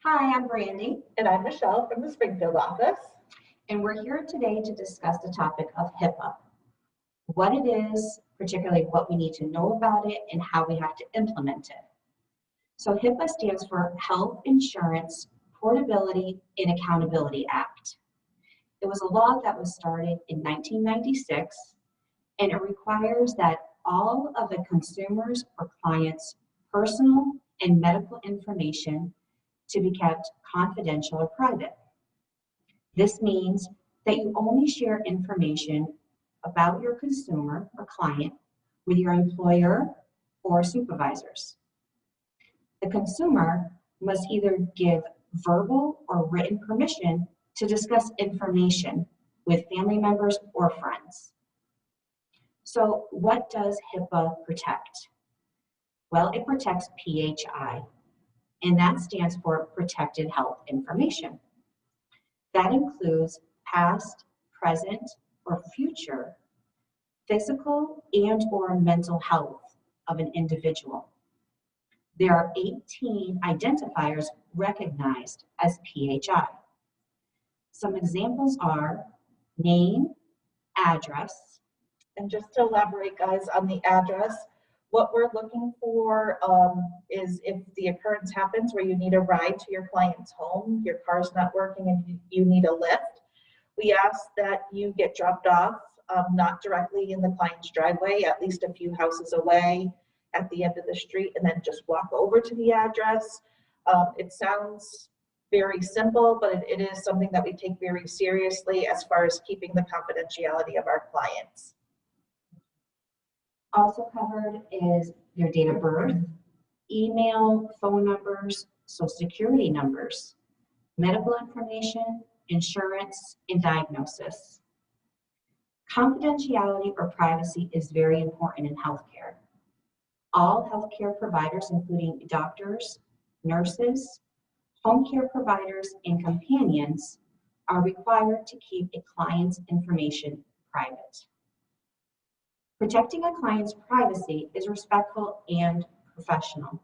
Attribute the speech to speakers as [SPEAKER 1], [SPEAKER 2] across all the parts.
[SPEAKER 1] Hi, I'm Brandie,
[SPEAKER 2] And I'm Michelle from the Springfield office.
[SPEAKER 1] and we're here today to discuss the topic of HIPAA, what it is, particularly what we need to know about it, and how we have to implement it. So HIPAA stands for Health Insurance Portability and Accountability Act. It was a law that was started in 1996, and it requires that all of the consumers or clients' personal and medical information to be kept confidential or private. This means that you only share information about your consumer or client with your employer or supervisors. The consumer must either give verbal or written permission to discuss information with family members or friends. So what does HIPAA protect? Well, it protects PHI, and that stands for Protected Health Information. That includes past, present, or future physical and or mental health of an individual. There are 18 identifiers recognized as PHI. Some examples are name, address.
[SPEAKER 2] And just to elaborate, guys, on the address, what we're looking for is if the occurrence happens where you need a ride to your client's home, your car's not working and you need a lift, we ask that you get dropped off, not directly in the client's driveway, at least a few houses away at the end of the street, and then just walk over to the address. It sounds very simple, but it is something that we take very seriously as far as keeping the confidentiality of our clients.
[SPEAKER 1] Also covered is your date of birth, email, phone numbers, social security numbers, medical information, insurance, and diagnosis. Confidentiality or privacy is very important in healthcare. All healthcare providers, including doctors, nurses, home care providers, and companions, are required to keep a client's information private. Protecting a client's privacy is respectful and professional.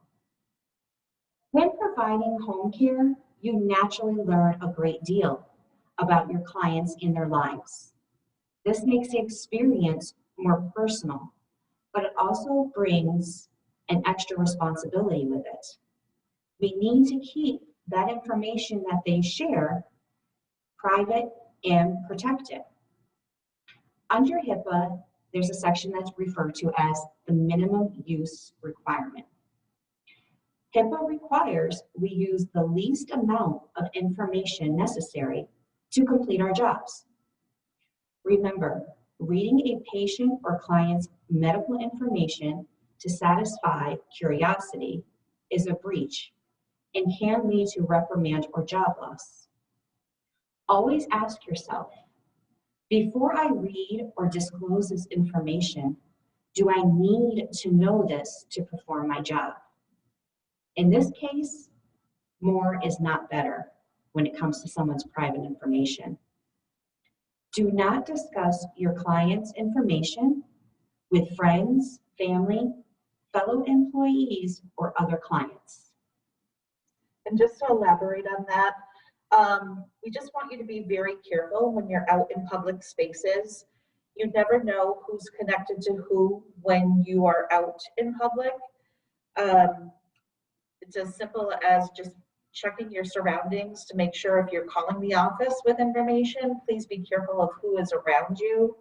[SPEAKER 1] When providing home care, you naturally learn a great deal about your clients and their lives. This makes the experience more personal, but it also brings an extra responsibility with it. We need to keep that information that they share private and protected. Under HIPAA, there's a section that's referred to as the minimum use requirement. HIPAA requires we use the least amount of information necessary to complete our jobs. Remember, reading a patient or client's medical information to satisfy curiosity is a breach and can lead to reprimand or job loss. Always ask yourself, before I read or disclose this information, do I need to know this to perform my job? In this case, more is not better when it comes to someone's private information. Do not discuss your client's information with friends, family, fellow employees, or other clients.
[SPEAKER 2] And just to elaborate on that, we just want you to be very careful when you're out in public spaces. You never know who's connected to who when you are out in public. It's as simple as just checking your surroundings to make sure if you're calling the office with information, please be careful of who is around you.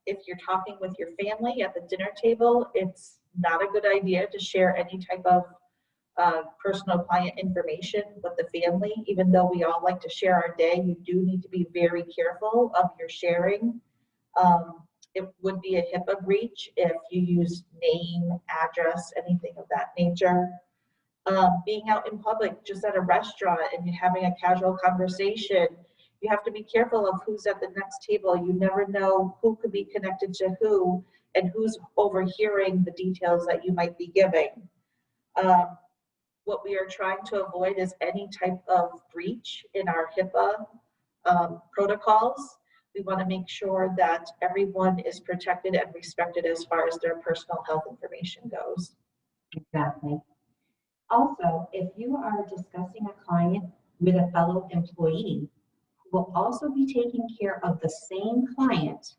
[SPEAKER 2] If you're talking with your family at the dinner table, it's not a good idea to share any type of personal client information with the family. Even though we all like to share our day, you do need to be very careful of your sharing. It would be a HIPAA breach if you use name, address, anything of that nature. Being out in public, just at a restaurant, and you're having a casual conversation, you have to be careful of who's at the next table. You never know who could be connected to who and who's overhearing the details that you might be giving. What we are trying to avoid is any type of breach in our HIPAA protocols. We want to make sure that everyone is protected and respected as far as their personal health information goes.
[SPEAKER 1] Exactly. Also, if you are discussing a client with a fellow employee who will also be taking care of the same client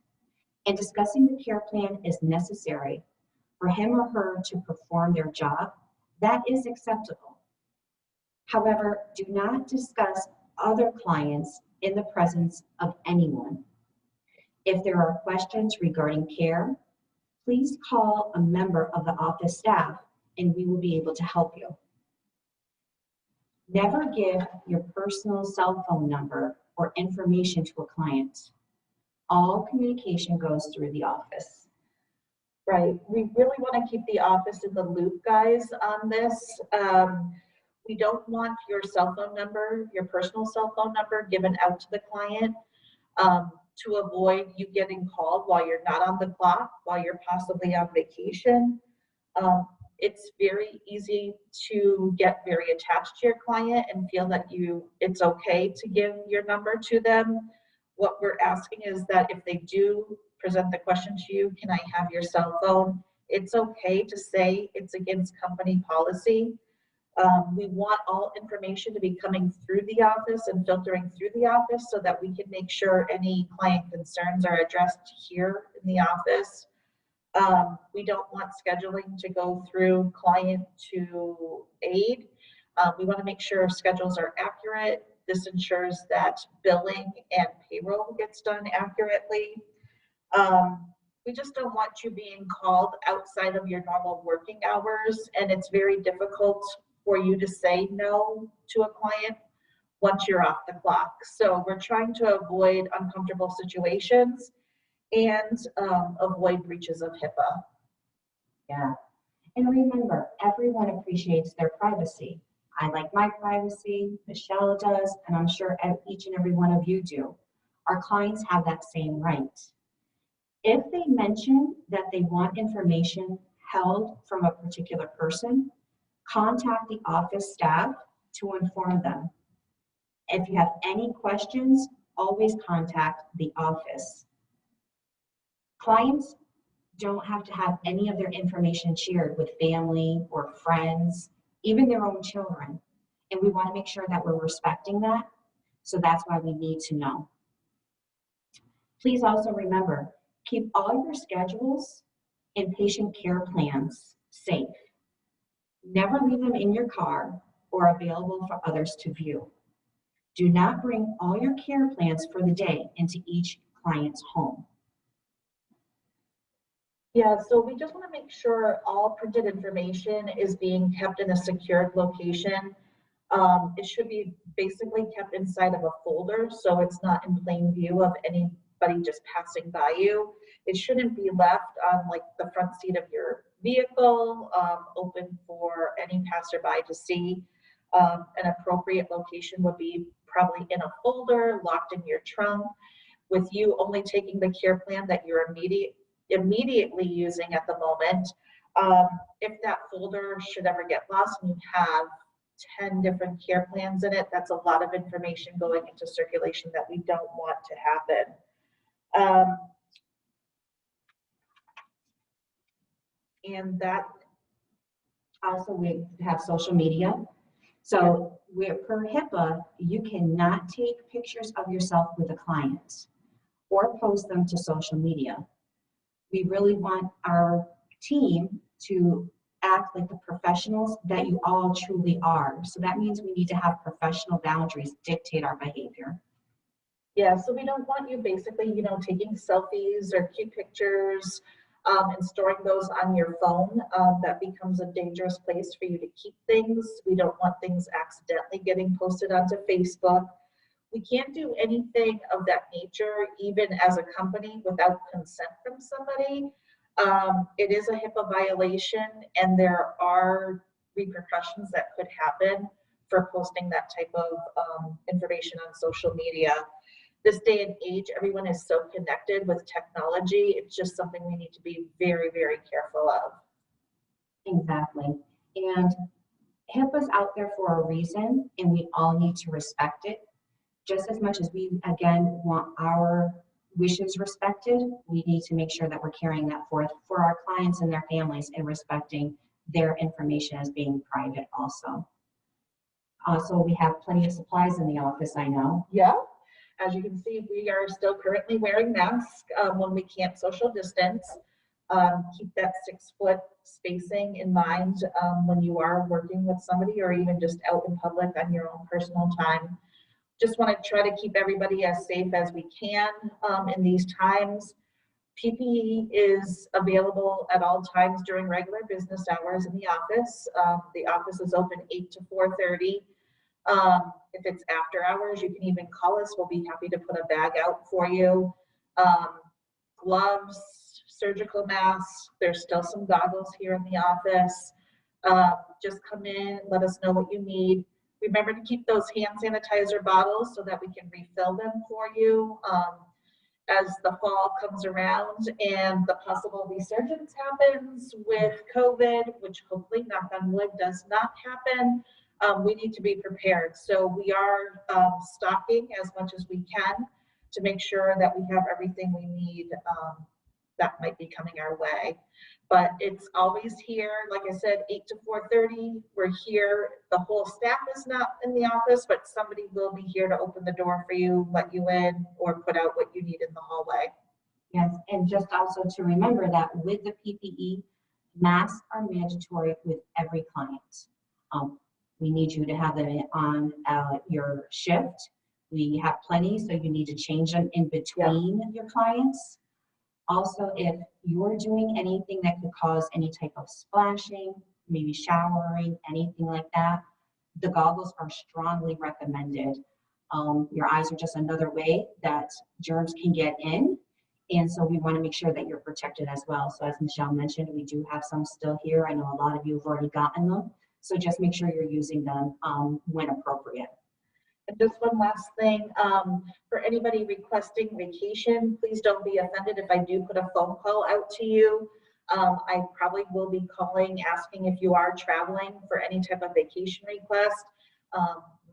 [SPEAKER 1] and discussing the care plan is necessary for him or her to perform their job, that is acceptable. However, do not discuss other clients in the presence of anyone. If there are questions regarding care, please call a member of the office staff and we will be able to help you. Never give your personal cell phone number or information to a client. All communication goes through the office.
[SPEAKER 2] Right, we really want to keep the office in the loop, guys, on this. We don't want your cell phone number, your personal cell phone number given out to the client to avoid you getting called while you're not on the clock, while you're possibly on vacation. It's very easy to get very attached to your client and feel that it's okay to give your number to them. What we're asking is that if they do present the question to you, can I have your cell phone? It's okay to say it's against company policy. We want all information to be coming through the office and filtering through the office so that we can make sure any client concerns are addressed here in the office. We don't want scheduling to go through client to aide. We want to make sure schedules are accurate. This ensures that billing and payroll gets done accurately. We just don't want you being called outside of your normal working hours, and it's very difficult for you to say no to a client once you're off the clock. So we're trying to avoid uncomfortable situations and avoid breaches of HIPAA.
[SPEAKER 1] Yeah. And remember, everyone appreciates their privacy. I like my privacy, Michelle does, and I'm sure each and every one of you do. Our clients have that same right. If they mention that they want information held from a particular person, contact the office staff to inform them. If you have any questions, always contact the office. Clients don't have to have any of their information shared with family or friends, even their own children. And we want to make sure that we're respecting that. So that's why we need to know. Please also remember, keep all your schedules and patient care plans safe. Never leave them in your car or available for others to view. Do not bring all your care plans for the day into each client's home.
[SPEAKER 2] Yeah, so we just want to make sure all printed information is being kept in a secured location. It should be basically kept inside of a folder so it's not in plain view of anybody just passing by you. It shouldn't be left on like the front seat of your vehicle, open for any passerby to see. An appropriate location would be probably in a folder, locked in your trunk, with you only taking the care plan that you're immediately using at the moment. If that folder should ever get lost and you have 10 different care plans in it, that's a lot of information going into circulation that we don't want to happen. And that
[SPEAKER 1] Also, we have social media. So per HIPAA, you cannot take pictures of yourself with a client or post them to social media. We really want our team to act like the professionals that you all truly are. So that means we need to have professional boundaries dictate our behavior.
[SPEAKER 2] Yeah, so we don't want you basically, taking selfies or cute pictures and storing those on your phone. That becomes a dangerous place for you to keep things. We don't want things accidentally getting posted onto Facebook. We can't do anything of that nature, even as a company, without consent from somebody. It is a HIPAA violation, and there are repercussions that could happen for posting that type of information on social media. This day and age, everyone is so connected with technology. It's just something we need to be very, very careful of.
[SPEAKER 1] Exactly. And HIPAA's out there for a reason, and we all need to respect it. Just as much as we, again, want our wishes respected, we need to make sure that we're carrying that forth for our clients and their families and respecting their information as being private also. Also, we have plenty of supplies in the office, I know.
[SPEAKER 2] Yeah, as you can see, we are still currently wearing masks when we can't social distance. Keep that 6-foot spacing in mind when you are working with somebody or even just out in public on your own personal time. Just want to try to keep everybody as safe as we can in these times. PPE is available at all times during regular business hours in the office. The office is open 8 to 4:30. If it's after hours, you can even call us. We'll be happy to put a bag out for you. Gloves, surgical masks. There's still some goggles here in the office. Just come in, let us know what you need. Remember to keep those hand sanitizer bottles so that we can refill them for you as the fall comes around and the possible resurgence happens with COVID, which hopefully, knock on wood, does not happen. We need to be prepared. So we are stocking as much as we can to make sure that we have everything we need that might be coming our way. But it's always here, like I said, 8 to 4:30. We're here. The whole staff is not in the office, but somebody will be here to open the door for you, let you in, or put out what you need in the hallway.
[SPEAKER 1] Yes, and just also to remember that with the PPE, masks are mandatory with every client. We need you to have them on your shift. We have plenty, so you need to change them in between your clients. Also, if you're doing anything that could cause any type of splashing, maybe showering, anything like that, the goggles are strongly recommended. Your eyes are just another way that germs can get in. And so we want to make sure that you're protected as well. So as Michelle mentioned, we do have some still here. I know a lot of you have already gotten them. So just make sure you're using them when appropriate.
[SPEAKER 2] And just one last thing, for anybody requesting vacation, please don't be offended if I do put a phone call out to you. I probably will be calling, asking if you are traveling for any type of vacation request.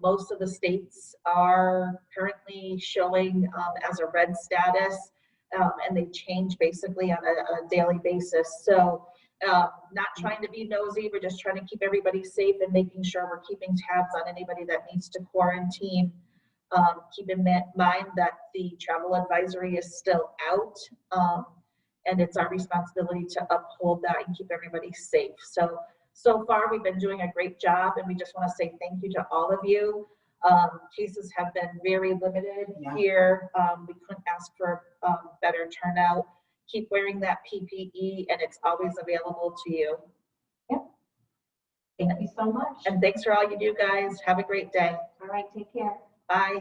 [SPEAKER 2] Most of the states are currently showing as a red status, and they change basically on a daily basis. So not trying to be nosy, we're just trying to keep everybody safe and making sure we're keeping tabs on anybody that needs to quarantine. Keep in mind that the travel advisory is still out, and it's our responsibility to uphold that and keep everybody safe. So far we've been doing a great job, and we just want to say thank you to all of you. Cases have been very limited here. We couldn't ask for better turnout. Keep wearing that PPE, and it's always available to you.
[SPEAKER 1] Yep. Thank you so much.
[SPEAKER 2] And thanks for all you do, guys. Have a great day.
[SPEAKER 1] All right, take care.
[SPEAKER 2] Bye.